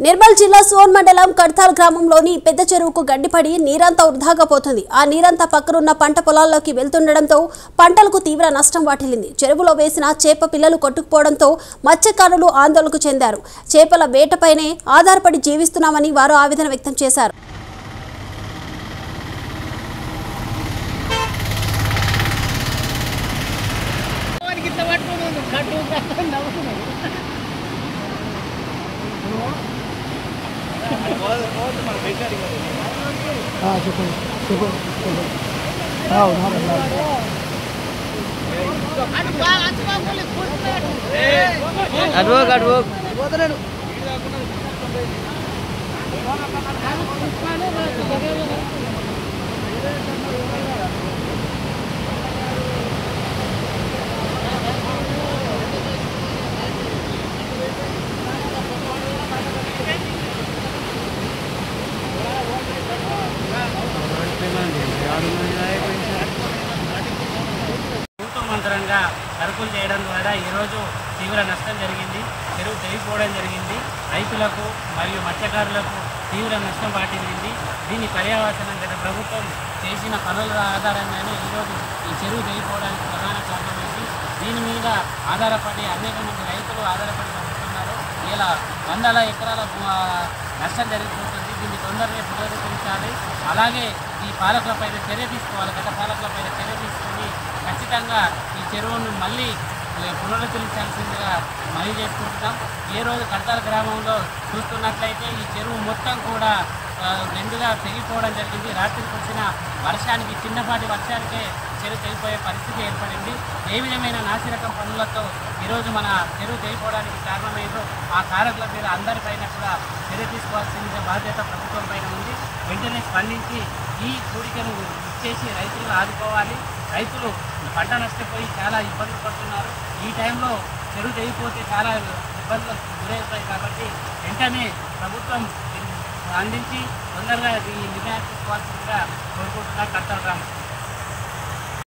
నిర్మల్ జిల్లా సోన్ మండలం కడ్తాల్ గ్రామంలోని పెద్ద చెరువుకు గడ్డిపడి నీరంతా వృధాగా పోతుంది. ఆ నీరంతా పక్కనున్న పంట పొలాల్లోకి వెళ్తుండడంతో పంటలకు తీవ్ర నష్టం వాటిల్లింది. చెరువులో వేసిన చేప పిల్లలు కొట్టుకుపోవడంతో మత్స్యకారులు ఆందోళనకు చెందారు. చేపల వేటపైనే ఆధారపడి జీవిస్తున్నామని వారు ఆవేదన వ్యక్తం చేశారు. మంత్రంగా సరుకులు చేయడం ద్వారా ఈరోజు తీవ్ర నష్టం జరిగింది. చెరువు తెగిపోవడం జరిగింది. రైతులకు మరియు మత్స్యకారులకు తీవ్ర నష్టం వాటిల్లింది. దీని పర్యవసానం గత ప్రభుత్వం చేసిన పనుల ఆధారంగానే ఈరోజు ఈ చెరువు తెగిపోవడానికి ప్రధాన కారణమైంది. దీని మీద ఆధారపడి అనేక మంది రైతులు ఆధారపడి బతుకుతున్నారు. ఇలా వందల ఎకరాల నష్టం జరిగిపోతుంది. దీన్ని తొందరగా పునరుద్ధరించాలి. అలాగే ఈ పాలకులపైన చర్య తీసుకోవాలి. గత పాలకులపైన చర్య తీసుకొని ఖచ్చితంగా ఈ చెరువును మళ్ళీ పునరుద్ధరించాల్సిందిగా మనవి చేసుకుంటున్నాం. ఏ రోజు కడ్తాల్ గ్రామంలో చూస్తున్నట్లయితే ఈ చెరువు మొత్తం కూడా రెండుగా తెగిపోవడం జరిగింది. రాత్రి కురిసిన వర్షానికి, చిన్నపాటి వర్షానికే చెరువు తెగిపోయే పరిస్థితి ఏర్పడింది. ఏ విధమైన నాసిరకం పనులతో ఈరోజు మన చెరువు తెగిపోవడానికి కారణమైందో ఆ కారకుల మీద అందరిపైన కూడా చర్య తీసుకోవాల్సిన బాధ్యత ప్రభుత్వం పైన ఉంది. వెంటనే స్పందించి ఈ కోరికను ఇచ్చేసి రైతులను ఆదుకోవాలి. రైతులు పంట నష్టపోయి చాలా ఇబ్బందులు పడుతున్నారు. ఈ టైంలో చెరువు తెగిపోతే చాలా ఇబ్బందులకు గురవుతాయి. కాబట్టి వెంటనే ప్రభుత్వం అందించి తొందరగా ఈ నిర్ణయాన్ని తీసుకోవాల్సిందిగా కోరుకుంటున్నారు కడ్తాల్ గ్రామం.